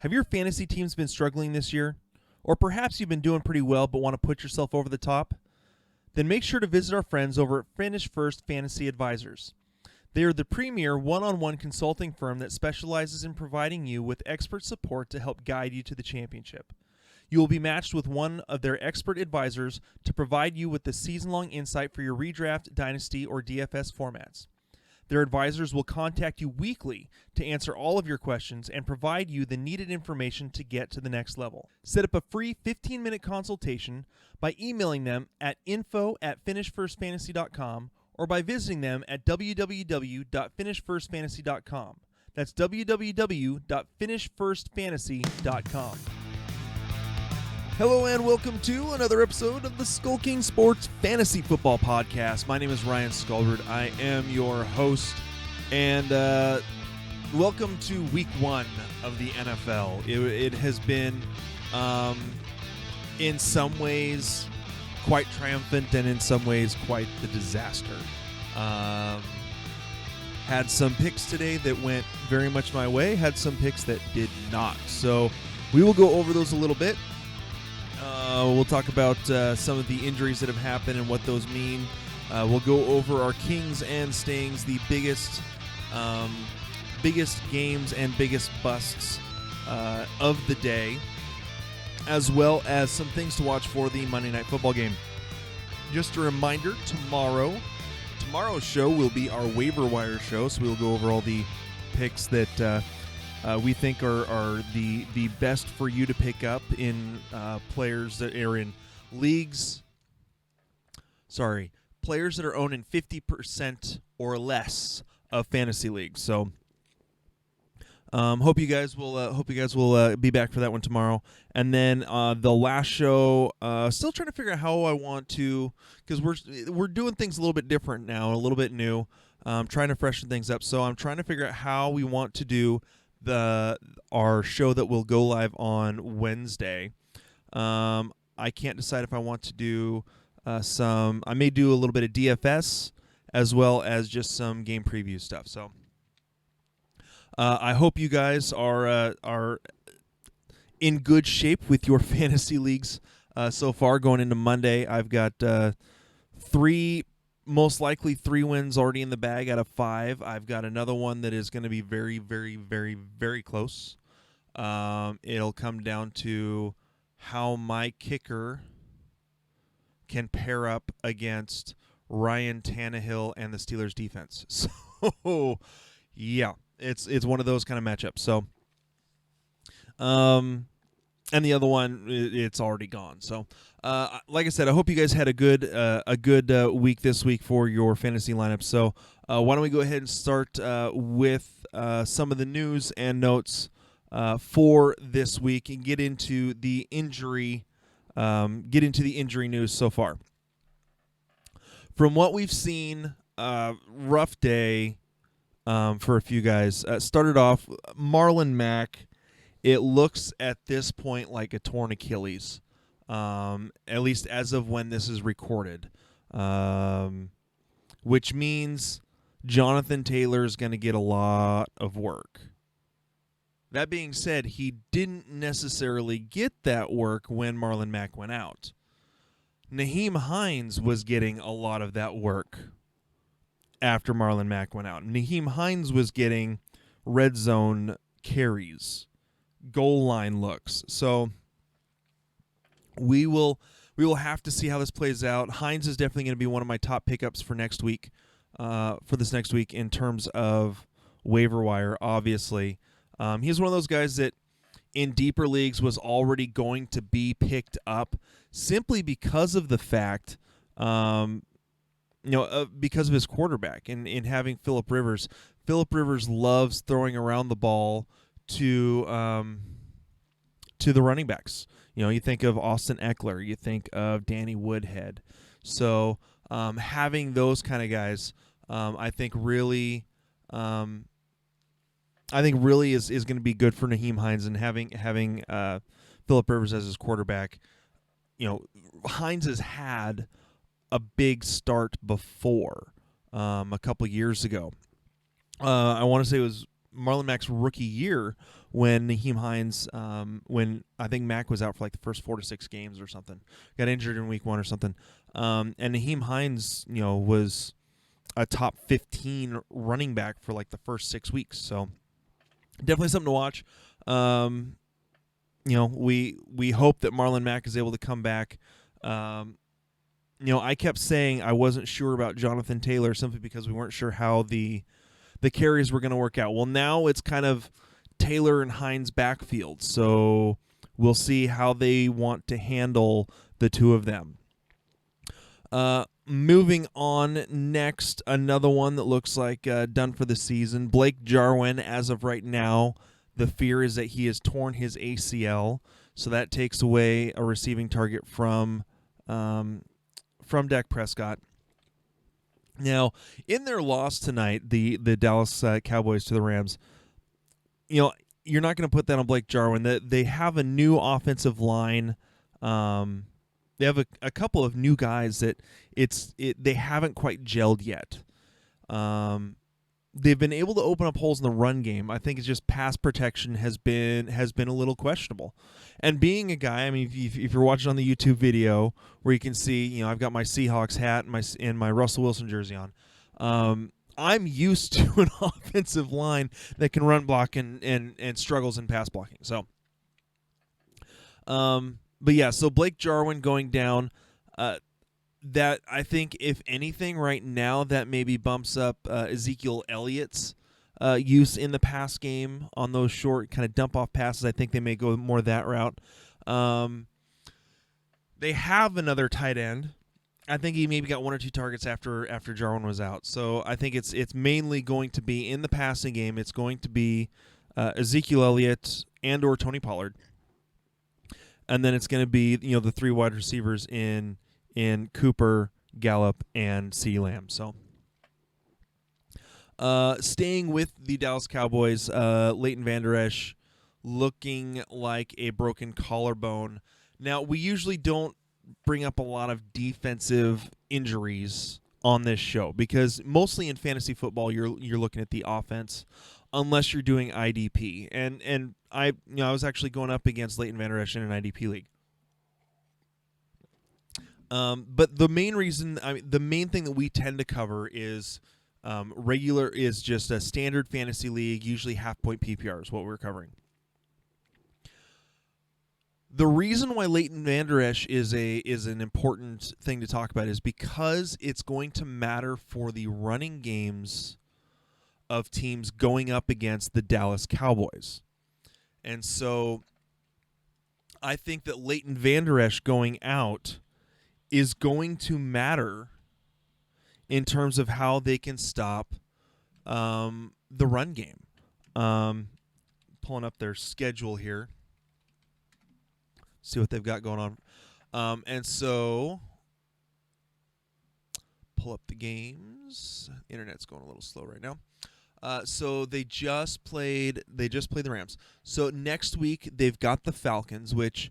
Have your fantasy teams been struggling this year? Or perhaps you've been doing pretty well but want to put yourself over the top? Then make sure to visit our friends over at Finish First Fantasy Advisors. They are the premier one-on-one consulting firm that specializes in providing you with expert support to help guide you to the championship. You will be matched with one of their expert advisors to provide you with the season-long insight for your redraft, dynasty, or DFS formats. Their advisors will contact you weekly to answer all of your questions and provide you the needed information to get to the next level. Set up a free 15-minute consultation by emailing them at info@finishfirstfantasy.com or by visiting them at www.finishfirstfantasy.com. That's www.finishfirstfantasy.com. Hello and welcome to another episode of the SkullKing Sports Fantasy Football Podcast. My name is Ryan Skulbert. I am your host, and welcome to Week 1 of the NFL. It has been, in some ways, quite triumphant, and in some ways, quite the disaster. Had some picks today that went very much my way, had some picks that did not. So we will go over those a little bit. We'll talk about some of the injuries that have happened and what those mean. We'll go over our Kings and Stings, the biggest games and biggest busts of the day, as well as some things to watch for the Monday Night Football game. Just a reminder, tomorrow's show will be our waiver wire show, so we'll go over all the picks that we think are the best for you to pick up in players that are in leagues. Players that are owned in 50% or less of fantasy leagues. So, hope you guys will be back for that one tomorrow. And then the last show, still trying to figure out how I want to, because we're doing things a little bit different now, a little bit new. Trying to freshen things up. So I'm trying to figure out how we want to do our show that will go live on Wednesday. I can't decide if I want to do I may do a little bit of DFS as well as just some game preview stuff. So I hope you guys are in good shape with your fantasy leagues so far going into Monday. I've got most likely 3 wins already in the bag out of 5. I've got another one that is going to be very, very, very, very close. It'll come down to how my kicker can pair up against Ryan Tannehill and the Steelers defense. So, yeah, it's one of those kind of matchups. So, and the other one, it's already gone. So, like I said, I hope you guys had a good week this week for your fantasy lineup. So, why don't we go ahead and start with some of the news and notes for this week and get into the injury news so far. From what we've seen, rough day for a few guys. Started off Marlon Mack. It looks at this point like a torn Achilles, at least as of when this is recorded, which means Jonathan Taylor is going to get a lot of work. That being said, he didn't necessarily get that work when Marlon Mack went out. Nyheim Hines was getting a lot of that work after Marlon Mack went out. Nyheim Hines was getting red zone carries, goal line looks. So we will have to see how this plays out. Hines is definitely going to be one of my top pickups for next week, for this next week in terms of waiver wire, obviously. He's one of those guys that in deeper leagues was already going to be picked up simply because of the fact, because of his quarterback and in having Phillip Rivers. Phillip Rivers loves throwing around the ball to the running backs. You think of Austin Eckler, you think of Danny Woodhead. So having those kind of guys, I think really is going to be good for Nyheim Hines, and having Phillip Rivers as his quarterback. Hines has had a big start before a couple years ago. I want to say it was Marlon Mack's rookie year when Nyheim Hines, when I think Mack was out for like the first 4 to 6 games or something, got injured in week 1 or something. And Nyheim Hines, was a top 15 running back for like the first 6 weeks. So definitely something to watch. We hope that Marlon Mack is able to come back. I kept saying I wasn't sure about Jonathan Taylor simply because we weren't sure how the carries were going to work out. Well, now it's kind of Taylor and Hines backfield, so we'll see how they want to handle the two of them. Moving on next, another one that looks like done for the season. Blake Jarwin, as of right now, the fear is that he has torn his ACL, so that takes away a receiving target from Dak Prescott. Now, in their loss tonight, the Dallas Cowboys to the Rams, you're not going to put that on Blake Jarwin. They have a new offensive line. They have a couple of new guys that they haven't quite gelled yet. They've been able to open up holes in the run game. I think it's just pass protection has been a little questionable. And being a guy, I mean, if you're watching on the YouTube video where you can see, I've got my Seahawks hat and my Russell Wilson jersey on. I'm used to an offensive line that can run block and struggles in pass blocking. So, but yeah, so Blake Jarwin going down. That I think, if anything, right now that maybe bumps up Ezekiel Elliott's use in the pass game on those short kind of dump-off passes. I think they may go more that route. They have another tight end. I think he maybe got 1 or 2 targets after Jarwin was out. So I think it's mainly going to be in the passing game. It's going to be Ezekiel Elliott and or Tony Pollard. And then it's going to be the 3 wide receivers in Cooper, Gallup, and CeeDee Lamb. So, staying with the Dallas Cowboys, Leighton Vanderesch looking like a broken collarbone. Now, we usually don't bring up a lot of defensive injuries on this show because mostly in fantasy football, you're looking at the offense, unless you're doing IDP. And I was actually going up against Leighton Vanderesch in an IDP league. But the main reason, the main thing that we tend to cover is just a standard fantasy league, usually half-point PPR is what we're covering. The reason why Leighton Vanderesch is an important thing to talk about is because it's going to matter for the running games of teams going up against the Dallas Cowboys. And so I think that Leighton Vanderesch going out is going to matter in terms of how they can stop the run game. Pulling up their schedule here. See what they've got going on. And so, pull up the games. Internet's going a little slow right now. So they just played the Rams. So next week they've got the Falcons, which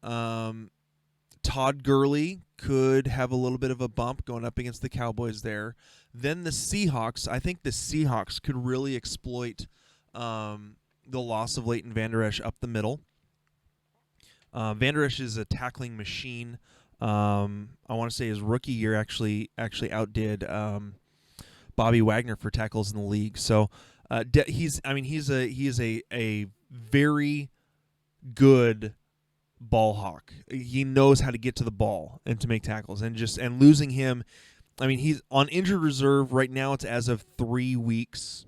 Todd Gurley could have a little bit of a bump going up against the Cowboys there. Then the Seahawks. I think the Seahawks could really exploit the loss of Leighton Vanderesch up the middle. Vanderesch is a tackling machine. I want to say his rookie year actually outdid Bobby Wagner for tackles in the league. So he is a very good ball hawk. He knows how to get to the ball and to make tackles, and losing him. I mean, he's on injured reserve right now. It's as of 3 weeks,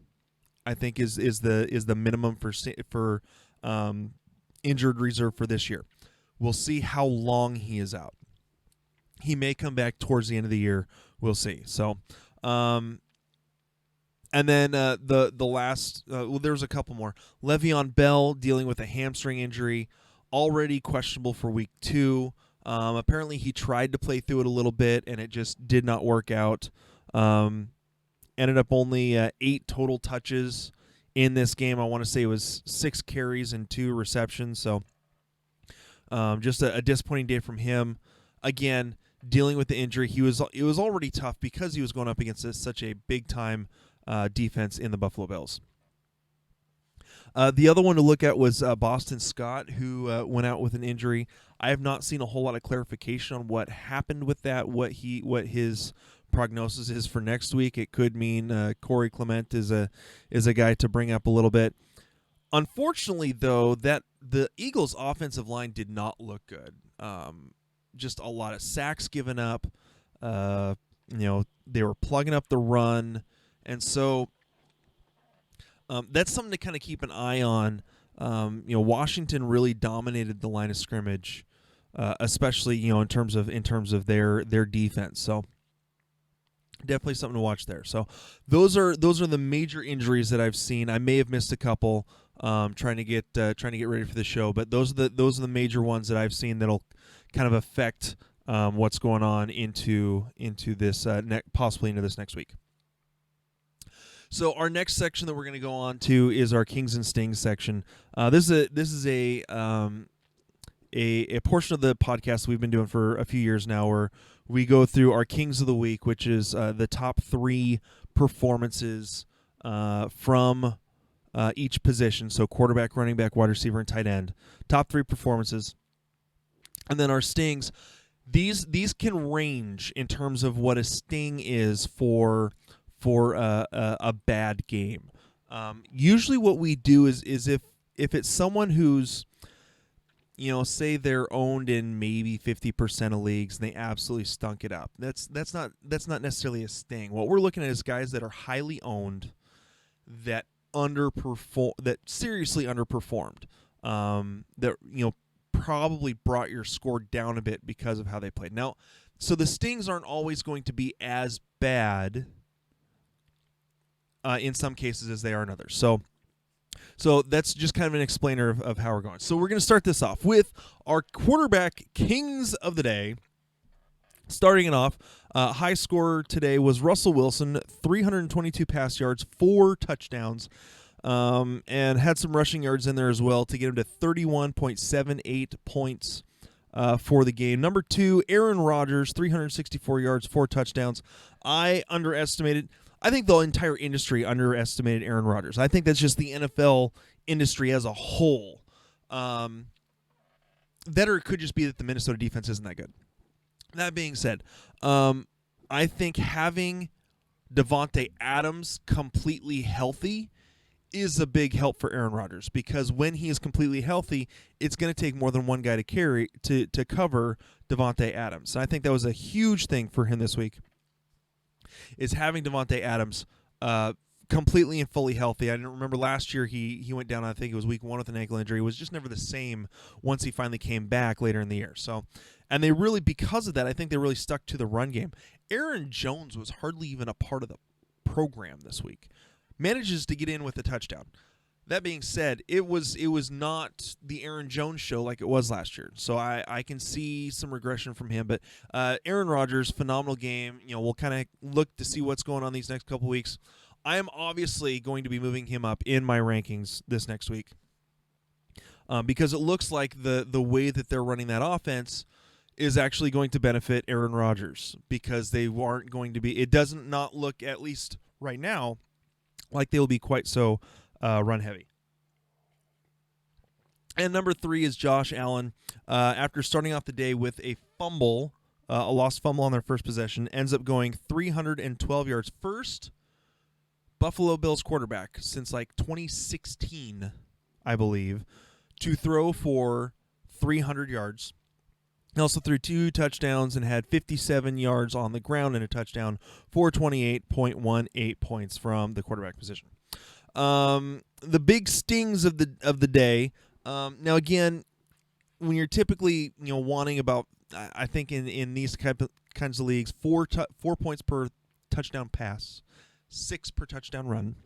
I think is the minimum for injured reserve for this year. We'll see how long he is out. He may come back towards the end of the year. We'll see. So, and then the last, there's a couple more. Le'Veon Bell dealing with a hamstring injury, already questionable for week 2. Apparently he tried to play through it a little bit, and it just did not work out. Ended up only 8 total touches in this game. I want to say it was 6 carries and 2 receptions. So just a disappointing day from him. Again, dealing with the injury. It was already tough because he was going up against such a big-time defense in the Buffalo Bills. The other one to look at was Boston Scott, who went out with an injury. I have not seen a whole lot of clarification on what happened with that, what his prognosis is for next week. It could mean Corey Clement is a guy to bring up a little bit. Unfortunately, though, that the Eagles' offensive line did not look good. Just a lot of sacks given up. They were plugging up the run, and so that's something to kind of keep an eye on. Washington really dominated the line of scrimmage, especially in terms of their defense. So definitely something to watch there. So those are the major injuries that I've seen. I may have missed a couple. Trying to get ready for the show, but those are the major ones that I've seen that'll kind of affect what's going on into this possibly into this next week. So our next section that we're going to go on to is our Kings and Stings section. This is a portion of the podcast we've been doing for a few years now, where we go through our Kings of the Week, which is the top 3 performances from each position. So quarterback, running back, wide receiver, and tight end. Top 3 performances. And then our stings. These can range in terms of what a sting is for a bad game. Usually what we do is if it's someone who's, say they're owned in maybe 50% of leagues and they absolutely stunk it up. That's not necessarily a sting. What we're looking at is guys that are highly owned that seriously underperformed. That probably brought your score down a bit because of how they played. Now, so the stings aren't always going to be as bad in some cases as they are in others. So that's just kind of an explainer of how we're going. So we're going to start this off with our quarterback Kings of the day. Starting it off, high scorer today was Russell Wilson, 322 pass yards, 4 touchdowns, and had some rushing yards in there as well to get him to 31.78 points for the game. Number 2, Aaron Rodgers, 364 yards, 4 touchdowns. I think the entire industry underestimated Aaron Rodgers. I think that's just the NFL industry as a whole. That or it could just be that the Minnesota defense isn't that good. That being said, I think having Devonte Adams completely healthy is a big help for Aaron Rodgers, because when he is completely healthy, it's going to take more than one guy to cover Devonte Adams. And I think that was a huge thing for him this week, is having Devonte Adams completely and fully healthy. I remember last year he went down, I think it was week 1 with an ankle injury. He was just never the same once he finally came back later in the year. So, and they really, because of that, I think they really stuck to the run game. Aaron Jones was hardly even a part of the program this week. Manages to get in with a touchdown. That being said, it was not the Aaron Jones show like it was last year. So I can see some regression from him. But Aaron Rodgers, phenomenal game. We'll kind of look to see what's going on these next couple weeks. I am obviously going to be moving him up in my rankings this next week because it looks like the way that they're running that offense is actually going to benefit Aaron Rodgers, because they aren't going to be – it doesn't not look, at least right now, like they will be quite so run heavy. And number 3 is Josh Allen. After starting off the day with a fumble, a lost fumble on their first possession, ends up going 312 yards. First Buffalo Bills quarterback since like 2016, I believe, to throw for 300 yards. He also threw 2 touchdowns and had 57 yards on the ground and a touchdown for 28.18 points from the quarterback position. The big stings of the day. Now again, when you're typically wanting about, I think in these kinds of leagues, 4 points per touchdown pass, 6 per touchdown run.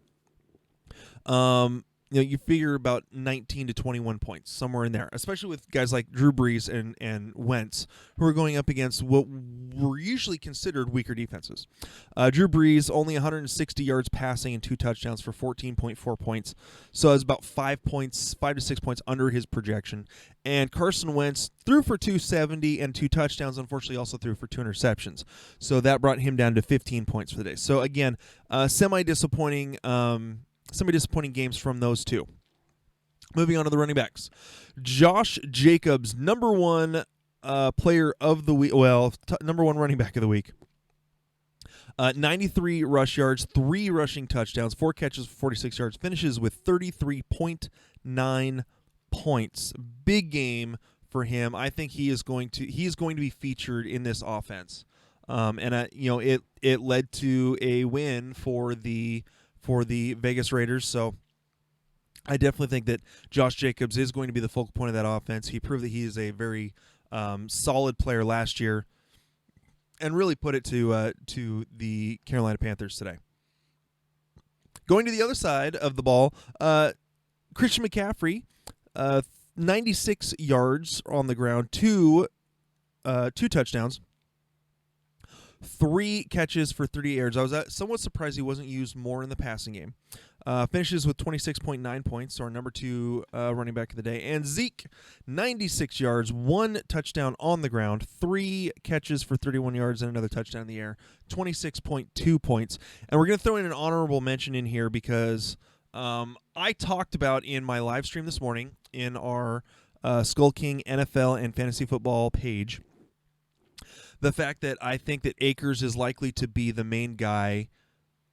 You figure about 19 to 21 points, somewhere in there, especially with guys like Drew Brees and Wentz, who are going up against what were usually considered weaker defenses. Drew Brees, only 160 yards passing and 2 touchdowns for 14.4 points, so it's about 5 to 6 points under his projection. And Carson Wentz threw for 270 and 2 touchdowns, unfortunately also threw for 2 interceptions, so that brought him down to 15 points for the day. So again, semi-disappointing games from those two. Moving on to the running backs. Josh Jacobs, number one player of the week. Well, number one running back of the week. 93 rush yards, 3 rushing touchdowns, 4 catches for 46 yards, finishes with 33.9 points. Big game for him. I think he is going to be featured in this offense. It led to a win for the Vegas Raiders. So I definitely think that Josh Jacobs is going to be the focal point of that offense. He proved that he is a very solid player last year, and really put it to the Carolina Panthers today. Going to the other side of the ball, Christian McCaffrey, 96 yards on the ground, 2 touchdowns, 3 catches for 30 yards. I was somewhat surprised he wasn't used more in the passing game. Finishes with 26.9 points, so our number 2 running back of the day. And Zeke, 96 yards, 1 touchdown on the ground, 3 catches for 31 yards, and another touchdown in the air, 26.2 points. And we're going to throw in an honorable mention in here because I talked about in my live stream this morning in our SkullKing NFL and Fantasy Football page the fact that I think that Akers is likely to be the main guy,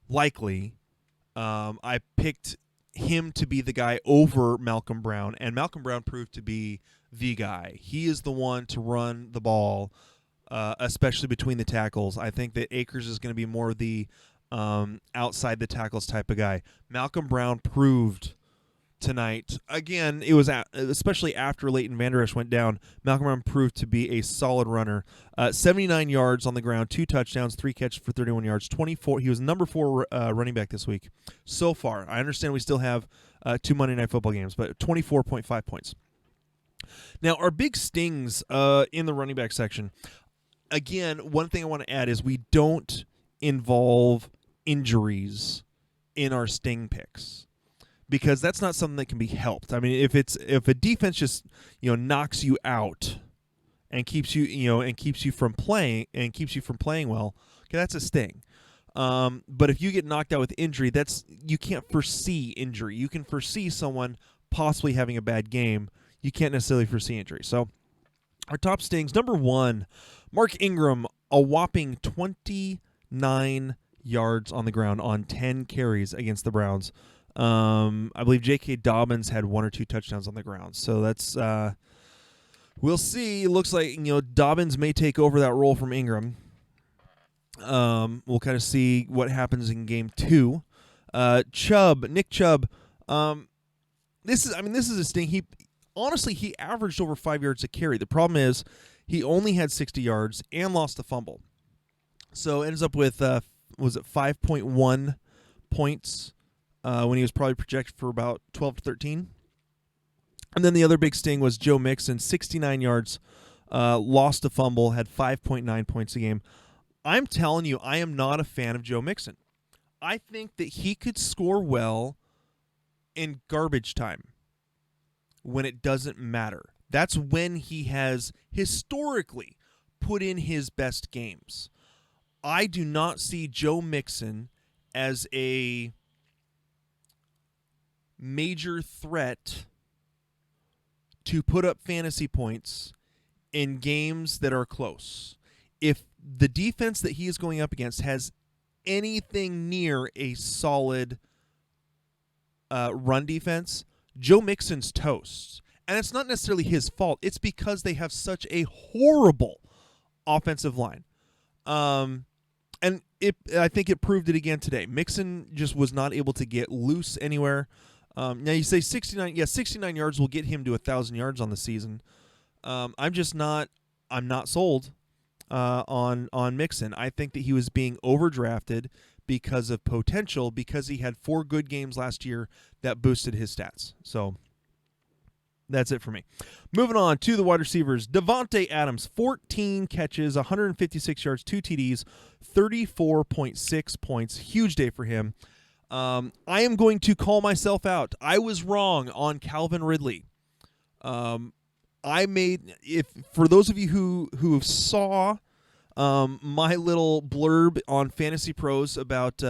I picked him to be the guy over Malcolm Brown, and Malcolm Brown proved to be the guy. He is the one to run the ball, especially between the tackles. I think that Akers is going to be more the outside the tackles type of guy. Malcolm Brown proved tonight. Again, it was especially after Leighton Vanderesch went down, Malcolm Brown proved to be a solid runner. 79 yards on the ground, 2 touchdowns, 3 catches for 31 yards, 24. He was number 4 running back this week so far. I understand we still have 2 Monday Night Football games, but 24.5 points. Now, our big stings in the running back section. Again, one thing I want to add is we don't involve injuries in our sting picks, because that's not something that can be helped. I mean, if a defense just knocks you out and keeps you from playing well, okay, that's a sting. But if you get knocked out with injury, you can't foresee injury. You can foresee someone possibly having a bad game. You can't necessarily foresee injury. So our top stings: number 1, Mark Ingram, a whopping 29 yards on the ground on 10 carries against the Browns. I believe J.K. Dobbins had 1 or 2 touchdowns on the ground. So that's we'll see. It looks like Dobbins may take over that role from Ingram. We'll kind of see what happens in game 2. Nick Chubb. This is a sting. He averaged over 5 yards a carry. The problem is he only had 60 yards and lost a fumble. So ends up with 5.1 points. When he was probably projected for about 12 to 13. And then the other big sting was Joe Mixon, 69 yards, lost a fumble, had 5.9 points a game. I'm telling you, I am not a fan of Joe Mixon. I think that he could score well in garbage time when it doesn't matter. That's when he has historically put in his best games. I do not see Joe Mixon as a major threat to put up fantasy points in games that are close. If the defense that he is going up against has anything near a solid run defense, Joe Mixon's toast. And it's not necessarily his fault. It's because they have such a horrible offensive line. And I think it proved it again today. Mixon just was not able to get loose anywhere. Now you say 69. Yeah, 69 yards will get him to 1,000 yards on the season. I'm not sold on Mixon. I think that he was being overdrafted because of potential, because he had 4 good games last year that boosted his stats. So that's it for me. Moving on to the wide receivers. Devonte Adams, 14 catches, 156 yards, 2 TDs, 34.6 points. Huge day for him. I am going to call myself out. I was wrong on Calvin Ridley. For those of you who saw my little blurb on Fantasy Pros about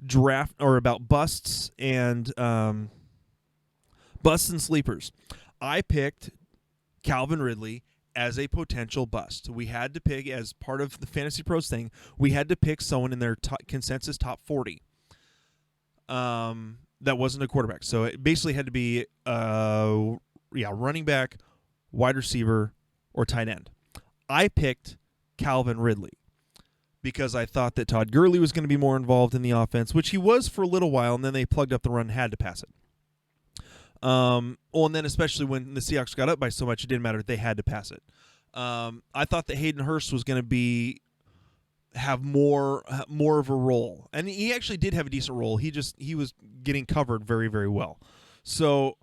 draft or about busts and Busts and sleepers. I picked Calvin Ridley as a potential bust. We had to pick, as part of the Fantasy Pros thing, we had to pick someone in their consensus top 40 that wasn't a quarterback. So it basically had to be running back, wide receiver, or tight end. I picked Calvin Ridley because I thought that Todd Gurley was going to be more involved in the offense, which he was for a little while, and then they plugged up the run and had to pass it. And then especially when the Seahawks got up by so much, it didn't matter. They had to pass it. I thought that Hayden Hurst was going to have more of a role, and he actually did have a decent role. He was getting covered very, very well. So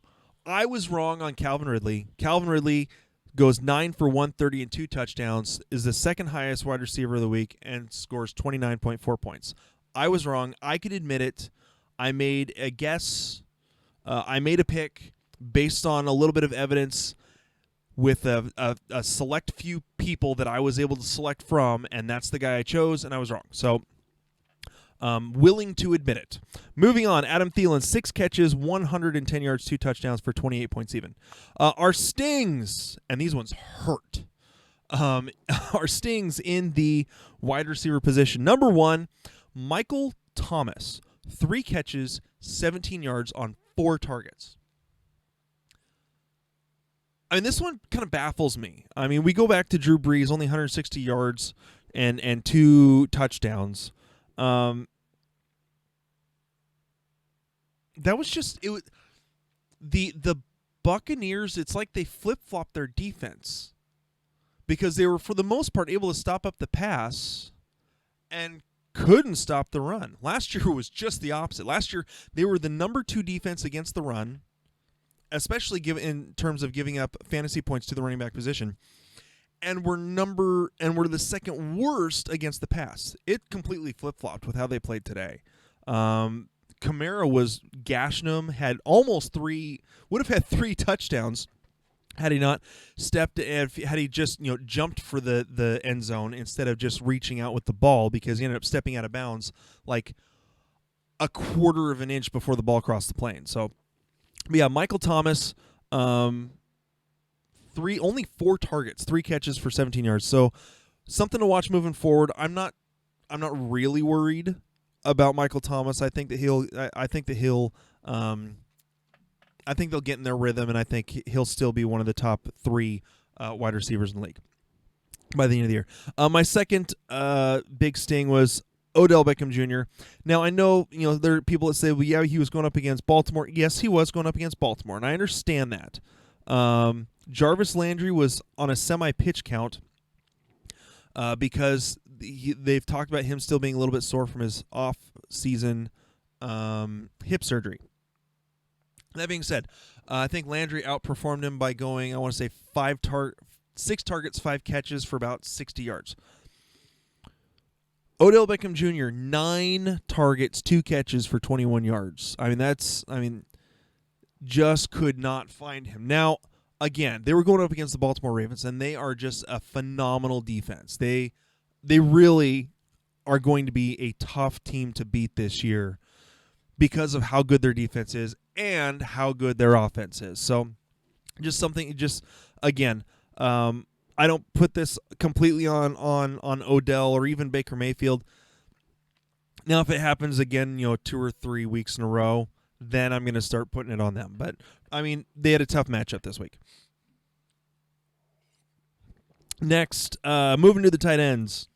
I was wrong on Calvin Ridley. Calvin Ridley goes 9 for 130 and 2 touchdowns, is the second highest wide receiver of the week, and scores 29.4 points. I was wrong. I could admit it. I made a guess. I made a pick based on a little bit of evidence with a select few people that I was able to select from, and that's the guy I chose, and I was wrong. So, willing to admit it. Moving on, Adam Thielen, 6 catches, 110 yards, 2 touchdowns for 28 points even. Our stings, and these ones hurt. Our stings in the wide receiver position. Number 1, Michael Thomas, 3 catches, 17 yards on 4 targets. I mean, this one kind of baffles me. I mean, we go back to Drew Brees, only 160 yards and 2 touchdowns. That was just it. The Buccaneers. It's like they flip-flopped their defense because they were, for the most part, able to stop up the pass and couldn't stop the run. Last year was just the opposite. Last year they were the number 2 defense against the run, especially in terms of giving up fantasy points to the running back position, and we're the second worst against the pass. It completely flip-flopped with how they played today. Kamara was gashing them, would have had 3 touchdowns had he not had he just jumped for the end zone instead of just reaching out with the ball, because he ended up stepping out of bounds like a quarter of an inch before the ball crossed the plane. So, but yeah, Michael Thomas, only 4 targets, 3 catches for 17 yards. So something to watch moving forward. I'm not really worried about Michael Thomas. I think they'll get in their rhythm, and I think he'll still be one of the top 3 wide receivers in the league by the end of the year. My second big sting was Odell Beckham Jr. Now, I know there are people that say, well, yeah, he was going up against Baltimore. Yes, he was going up against Baltimore, and I understand that. Jarvis Landry was on a semi-pitch count because they've talked about him still being a little bit sore from his off-season hip surgery. That being said, I think Landry outperformed him by going, I want to say 6 targets, 5 catches for about 60 yards. Odell Beckham Jr., 9 targets, 2 catches for 21 yards. Just could not find him. Now, again, they were going up against the Baltimore Ravens, and they are just a phenomenal defense. They really are going to be a tough team to beat this year because of how good their defense is and how good their offense is. So again, I don't put this completely on Odell or even Baker Mayfield. Now, if it happens again, 2 or 3 weeks in a row, then I'm going to start putting it on them. But, they had a tough matchup this week. Next, moving to the tight ends.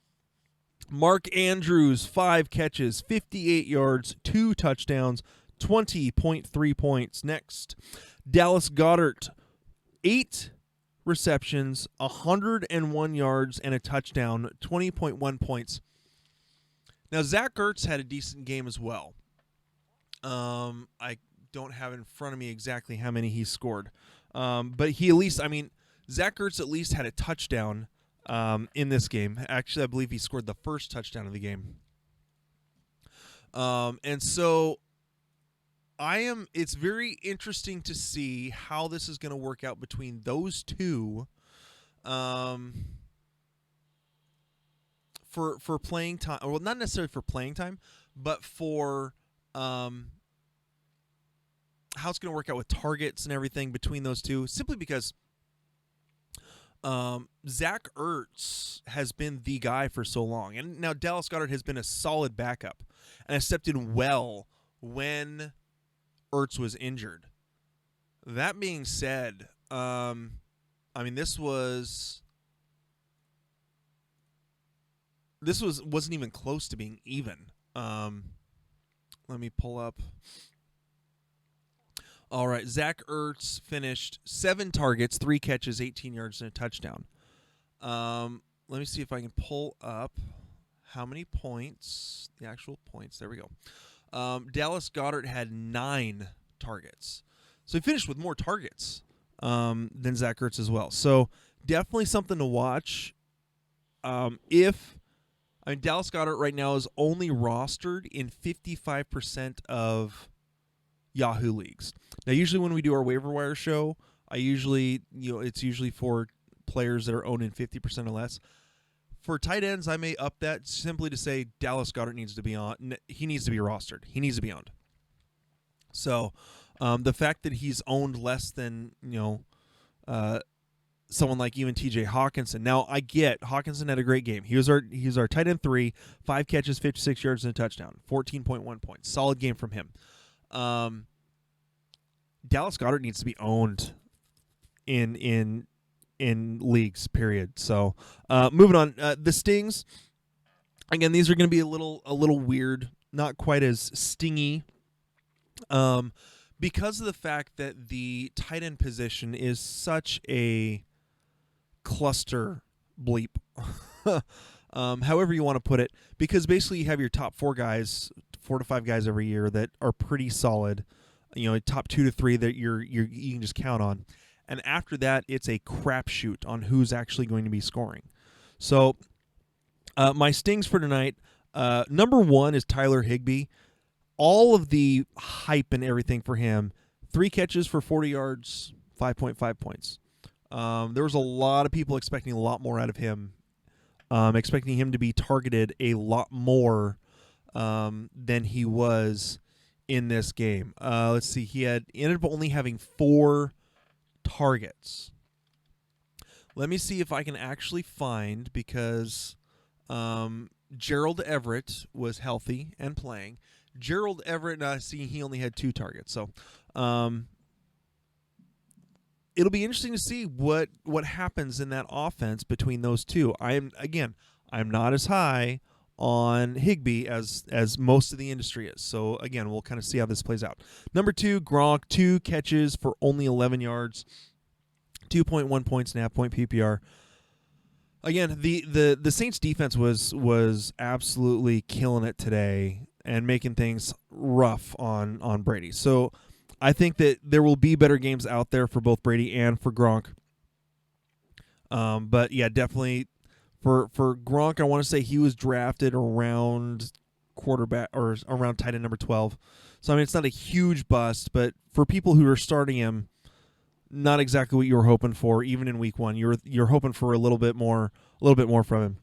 Mark Andrews, 5 catches, 58 yards, 2 touchdowns, 20.3 points. Next, Dallas Goedert, 8 receptions, 101 yards, and a touchdown, 20.1 points. Now, Zach Ertz had a decent game as well. I don't have in front of me exactly how many he scored. But he at least, Zach Ertz at least had a touchdown in this game. Actually, I believe he scored the first touchdown of the game. And so it's very interesting to see how this is going to work out between those two for playing time. Well, not necessarily for playing time, but for how it's going to work out with targets and everything between those two, simply because Zach Ertz has been the guy for so long. And now Dallas Goedert has been a solid backup and has stepped in well when Ertz was injured. That being said, this wasn't even close to being even. Let me pull up. All right, Zach Ertz finished 7 targets, 3 catches, 18 yards, and a touchdown. Let me see if I can pull up how many points, the actual points. There we go. Dallas Goedert had 9 targets. So he finished with more targets than Zach Ertz as well. So definitely something to watch. Dallas Goedert right now is only rostered in 55% of Yahoo leagues. Now, usually when we do our waiver wire show, it's usually for players that are owned in 50% or less. For tight ends, I may up that simply to say Dallas Goedert needs to be on. He needs to be rostered. He needs to be owned. So, the fact that he's owned less than someone like even T.J. Hawkinson. Now, I get Hawkinson had a great game. He was our tight end 3, 5 catches, 56 yards, and a touchdown, 14.1 points. Solid game from him. Dallas Goedert needs to be owned in leagues, period. So, moving on. The stings. Again, these are going to be a little weird, not quite as stingy. Because of the fact that the tight end position is such a cluster bleep, however you want to put it, because basically you have your top 4 to 5 guys every year that are pretty solid, top 2 to 3 that you can just count on, and after that it's a crapshoot on who's actually going to be scoring. So my stings for tonight, number 1 is Tyler Higby. All of the hype and everything for him, 3 catches for 40 yards, 5.5 points. There was a lot of people expecting a lot more out of him, expecting him to be targeted a lot more than he was in this game. Let's see. He ended up only having 4 targets. Let me see if I can actually find, because Gerald Everett was healthy and playing. Gerald Everett, he only had 2 targets. So it'll be interesting to see what happens in that offense between those two. I'm not as high on Higby as most of the industry is. So again, we'll kind of see how this plays out. Number 2, Gronk, 2 catches for only 11 yards, 2.1 points and a half point PPR. Again, the Saints defense was absolutely killing it today and making things rough on Brady. So I think that there will be better games out there for both Brady and for Gronk. But yeah, definitely for Gronk, I want to say he was drafted around quarterback or around tight end number 12. So it's not a huge bust, but for people who are starting him, not exactly what you were hoping for. Even in week 1, you're hoping for a little bit more from him.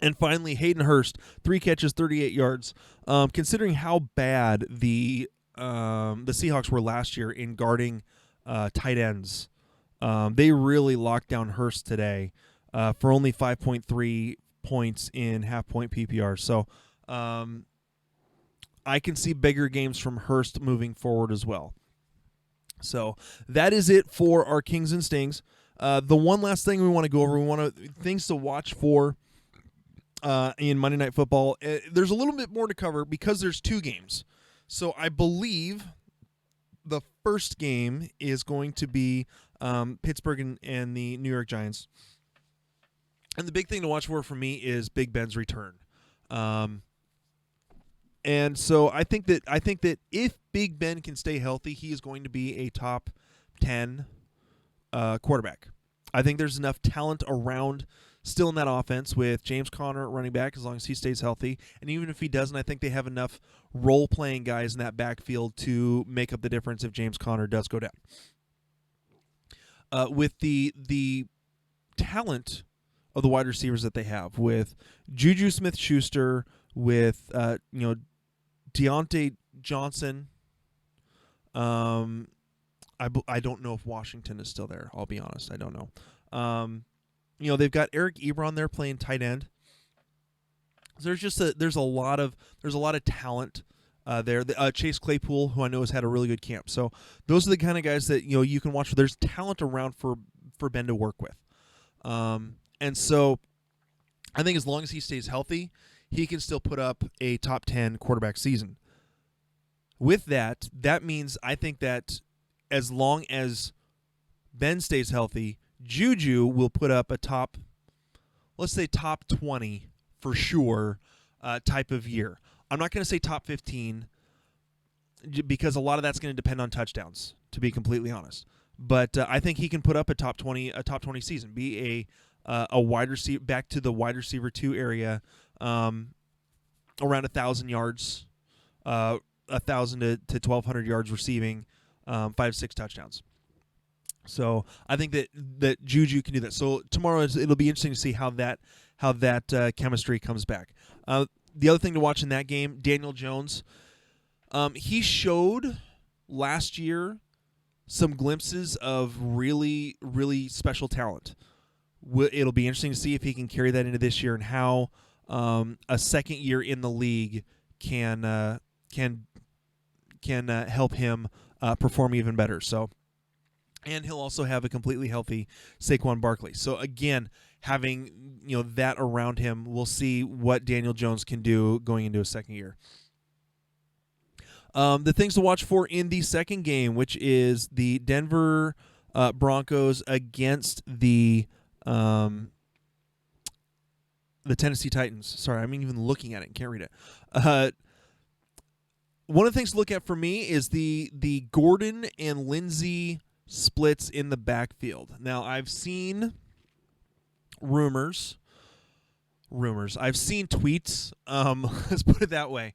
And finally, Hayden Hurst, 3 catches, 38 yards. Considering how bad the Seahawks were last year in guarding tight ends, they really locked down Hurst today for only 5.3 points in half-point PPR. So I can see bigger games from Hurst moving forward as well. So that is it for our Kings and Stings. The one last thing we want to go over, things to watch for in Monday Night Football. There's a little bit more to cover because there's 2 games. So I believe the first game is going to be Pittsburgh and the New York Giants. And the big thing to watch for me is Big Ben's return. And so I think that if Big Ben can stay healthy, he is going to be a top 10 quarterback. I think there's enough talent around still in that offense with James Conner at running back as long as he stays healthy. And even if he doesn't, I think they have enough role-playing guys in that backfield to make up the difference if James Conner does go down. With the talent of the wide receivers that they have, with Juju Smith-Schuster, with Deontay Johnson, I don't know if Washington is still there. I'll be honest, I don't know. They've got Eric Ebron there playing tight end. So there's a lot of talent there. Chase Claypool, who I know has had a really good camp. So those are the kind of guys that you can watch. There's talent around for Ben to work with, and so I think as long as he stays healthy, he can still put up a top 10 quarterback season. With that means I think that as long as Ben stays healthy, Juju will put up a top 20 for sure type of year. I'm not going to say top 15 because a lot of that's going to depend on touchdowns, to be completely honest. But I think he can put up a top 20 season, be a wide receiver, back to the wide receiver 2 area, around 1,000 yards, 1,000 to 1,200 yards receiving, 5-6 touchdowns. So I think that Juju can do that. So tomorrow it'll be interesting to see how that chemistry comes back. The other thing to watch in that game, Daniel Jones, he showed last year some glimpses of really, really special talent. It'll be interesting to see if he can carry that into this year and how a second year in the league can help him perform even better. So, and he'll also have a completely healthy Saquon Barkley. So again, having that around him, we'll see what Daniel Jones can do going into a second year. The things to watch for in the second game, which is the Denver Broncos against the Tennessee Titans. Sorry, I'm even looking at it and can't read it. One of the things to look at for me is the Gordon and Lindsey splits in the backfield. Now, I've seen rumors. I've seen tweets. Let's put it that way.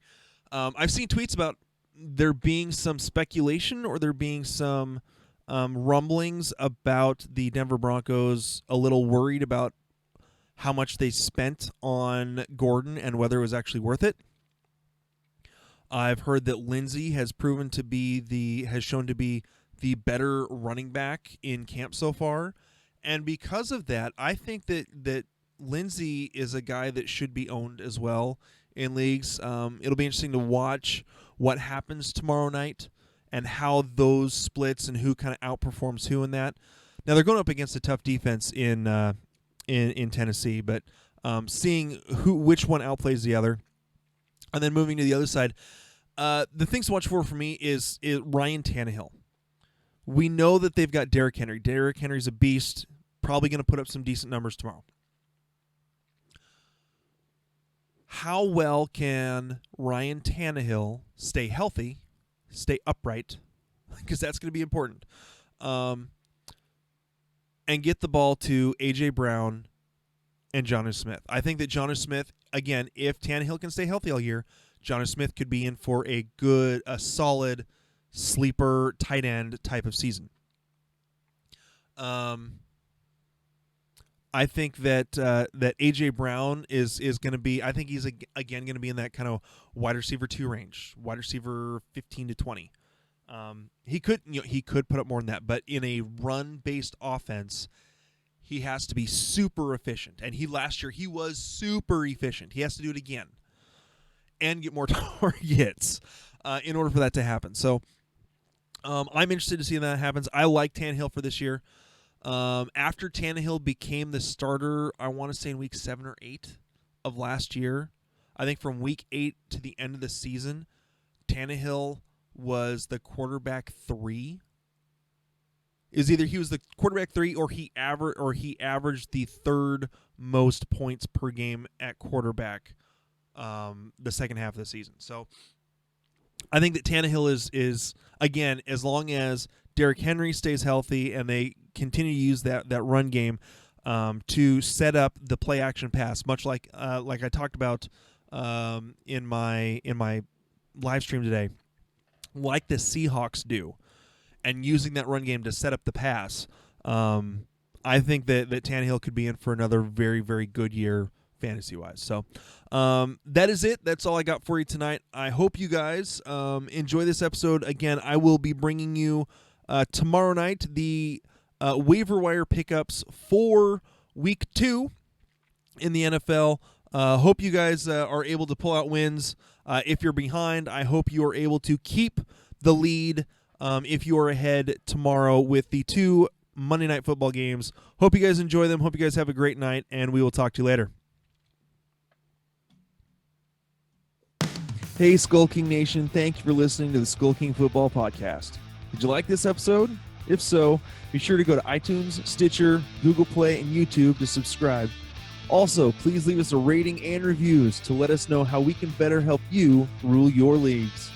I've seen tweets about there being some speculation or there being some rumblings about the Denver Broncos a little worried about how much they spent on Gordon and whether it was actually worth it. I've heard that Lindsey has shown to be the better running back in camp so far. And because of that, I think that Lindsey is a guy that should be owned as well in leagues. It'll be interesting to watch what happens tomorrow night and how those splits and who kind of outperforms who in that. Now, they're going up against a tough defense in Tennessee, but seeing which one outplays the other. And then moving to the other side, the things to watch for me is Ryan Tannehill. We know that they've got Derrick Henry. Derrick Henry's a beast, probably going to put up some decent numbers tomorrow. How well can Ryan Tannehill stay healthy, stay upright, because that's going to be important, and get the ball to A.J. Brown and Jonnu Smith? I think that Jonnu Smith, again, if Tannehill can stay healthy all year, Jonnu Smith could be in for a solid sleeper tight end type of season. I think that A.J. Brown is going to be, I think he's again going to be in that kind of wide receiver 2 range, wide receiver 15 to 20. He could put up more than that, but in a run-based offense, he has to be super efficient. And last year he was super efficient. He has to do it again and get more targets in order for that to happen. So I'm interested to see if that happens. I like Tannehill for this year. After Tannehill became the starter, I want to say in week 7 or 8 of last year, I think from week 8 to the end of the season, Tannehill was the quarterback 3. Is either he was the quarterback 3 or he averaged the third most points per game at quarterback the second half of the season. So I think that Tannehill is again, as long as Derrick Henry stays healthy and they continue to use that run game to set up the play action pass, much like I talked about in my live stream today, like the Seahawks do, and using that run game to set up the pass. I think that Tannehill could be in for another very, very good year fantasy-wise. So that is it. That's all I got for you tonight. I hope you guys enjoy this episode. Again, I will be bringing you tomorrow night the waiver wire pickups for Week 2 in the NFL. Hope you guys are able to pull out wins. If you're behind, I hope you are able to keep the lead if you are ahead tomorrow with the 2 Monday Night Football games. Hope you guys enjoy them. Hope you guys have a great night, and we will talk to you later. Hey, SkullKing Nation. Thank you for listening to the SkullKing Football Podcast. Did you like this episode? If so, be sure to go to iTunes, Stitcher, Google Play, and YouTube to subscribe. Also, please leave us a rating and reviews to let us know how we can better help you rule your leagues.